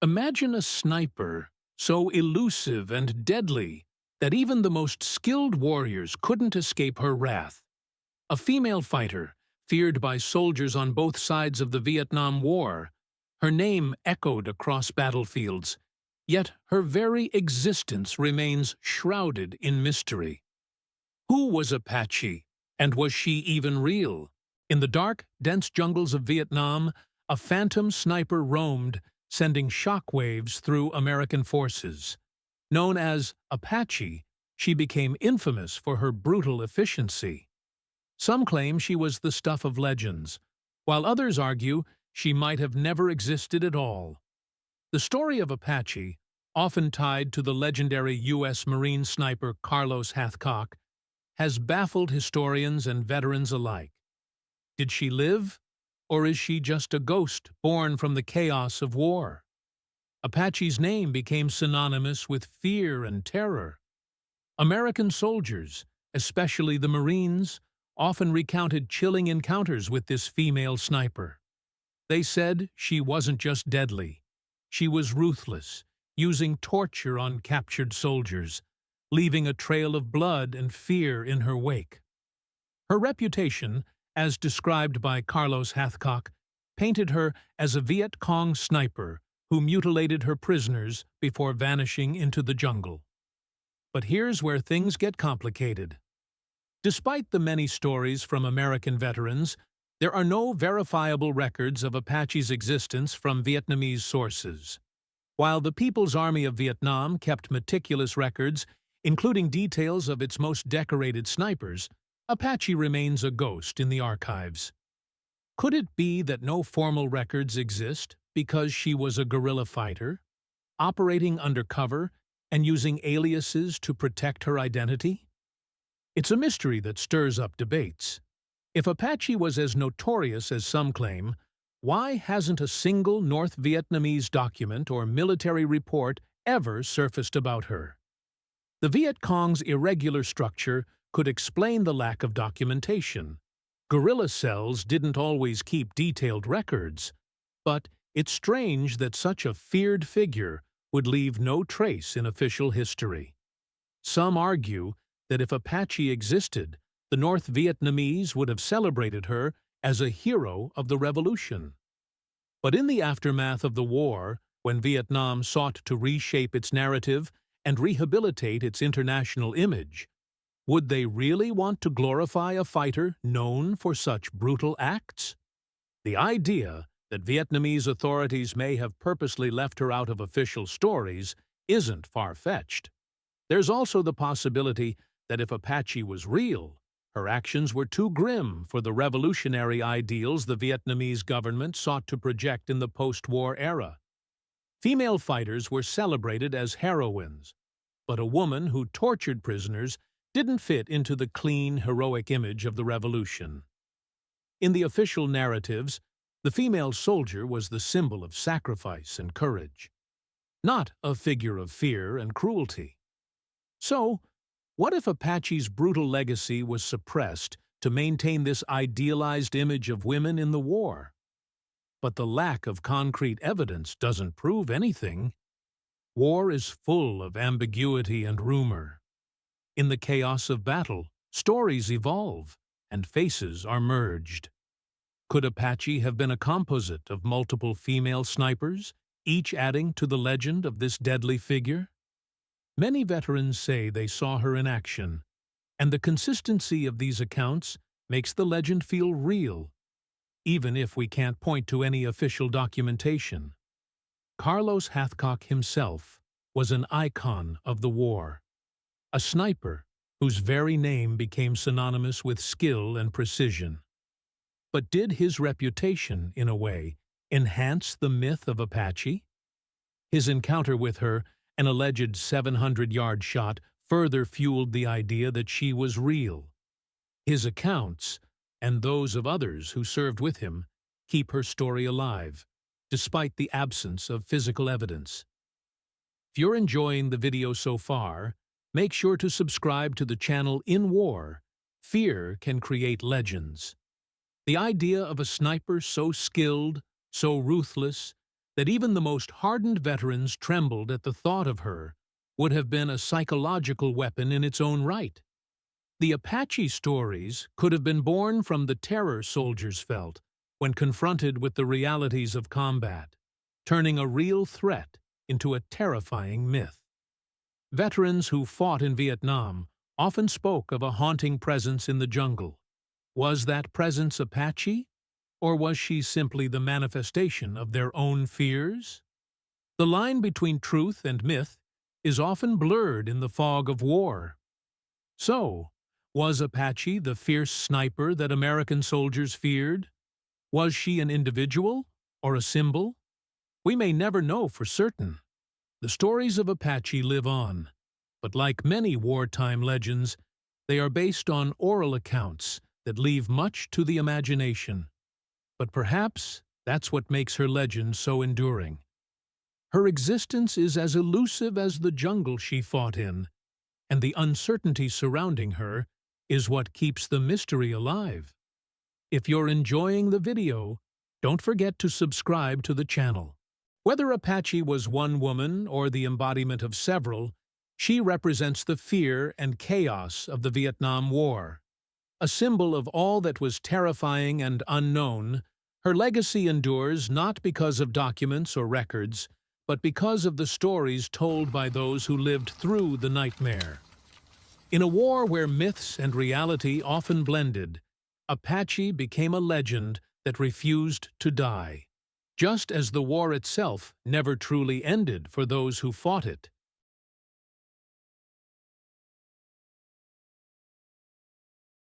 Imagine a sniper so elusive and deadly that even the most skilled warriors couldn't escape her wrath. A female fighter, feared by soldiers on both sides of the Vietnam War, her name echoed across battlefields, yet her very existence remains shrouded in mystery. Who was Apache, and was she even real? In the dark, dense jungles of Vietnam, a phantom sniper roamed, sending shockwaves through American forces. Known as Apache, she became infamous for her brutal efficiency. Some claim she was the stuff of legends, while others argue she might have never existed at all. The story of Apache, often tied to the legendary U.S. Marine sniper Carlos Hathcock, has baffled historians and veterans alike. Did she live, or is she just a ghost born from the chaos of war? Apache's name became synonymous with fear and terror. American soldiers, especially the Marines, often recounted chilling encounters with this female sniper. They said she wasn't just deadly, she was ruthless, using torture on captured soldiers, leaving a trail of blood and fear in her wake. Her reputation, as described by Carlos Hathcock, painted her as a Viet Cong sniper who mutilated her prisoners before vanishing into the jungle. But here's where things get complicated. Despite the many stories from American veterans, there are no verifiable records of Apache's existence from Vietnamese sources. While the People's Army of Vietnam kept meticulous records, including details of its most decorated snipers, Apache remains a ghost in the archives. Could it be that no formal records exist because she was a guerrilla fighter, operating undercover and using aliases to protect her identity? It's a mystery that stirs up debates. If Apache was as notorious as some claim, why hasn't a single North Vietnamese document or military report ever surfaced about her? The Viet Cong's irregular structure could explain the lack of documentation. Guerrilla cells didn't always keep detailed records, but it's strange that such a feared figure would leave no trace in official history. Some argue that if Apache existed, the North Vietnamese would have celebrated her as a hero of the revolution. But in the aftermath of the war, when Vietnam sought to reshape its narrative and rehabilitate its international image, would they really want to glorify a fighter known for such brutal acts? The idea that Vietnamese authorities may have purposely left her out of official stories isn't far-fetched. There's also the possibility that if Apache was real, her actions were too grim for the revolutionary ideals the Vietnamese government sought to project in the post-war era. Female fighters were celebrated as heroines, but a woman who tortured prisoners didn't fit into the clean, heroic image of the revolution. In the official narratives, the female soldier was the symbol of sacrifice and courage, not a figure of fear and cruelty. So, what if Apache's brutal legacy was suppressed to maintain this idealized image of women in the war? But the lack of concrete evidence doesn't prove anything. War is full of ambiguity and rumor. In the chaos of battle, stories evolve, and faces are merged. Could Apache have been a composite of multiple female snipers, each adding to the legend of this deadly figure? Many veterans say they saw her in action, and the consistency of these accounts makes the legend feel real, even if we can't point to any official documentation. Carlos Hathcock himself was an icon of the war, a sniper whose very name became synonymous with skill and precision. But did his reputation, in a way, enhance the myth of Apache? His encounter with her, an alleged 700-yard shot, further fueled the idea that she was real. His accounts, and those of others who served with him, keep her story alive, despite the absence of physical evidence. If you're enjoying the video so far, make sure to subscribe to the channel. In war, fear can create legends. The idea of a sniper so skilled, so ruthless, that even the most hardened veterans trembled at the thought of her would have been a psychological weapon in its own right. The Apache stories could have been born from the terror soldiers felt when confronted with the realities of combat, turning a real threat into a terrifying myth. Veterans who fought in Vietnam often spoke of a haunting presence in the jungle. Was that presence Apache, or was she simply the manifestation of their own fears? The line between truth and myth is often blurred in the fog of war. So, was Apache the fierce sniper that American soldiers feared? Was she an individual or a symbol? We may never know for certain. The stories of Apache live on, but like many wartime legends, they are based on oral accounts that leave much to the imagination. But perhaps that's what makes her legend so enduring. Her existence is as elusive as the jungle she fought in, and the uncertainty surrounding her is what keeps the mystery alive. If you're enjoying the video, don't forget to subscribe to the channel. Whether Apache was one woman or the embodiment of several, she represents the fear and chaos of the Vietnam War. A symbol of all that was terrifying and unknown, her legacy endures not because of documents or records, but because of the stories told by those who lived through the nightmare. In a war where myths and reality often blended, Apache became a legend that refused to die. Just as the war itself never truly ended for those who fought it,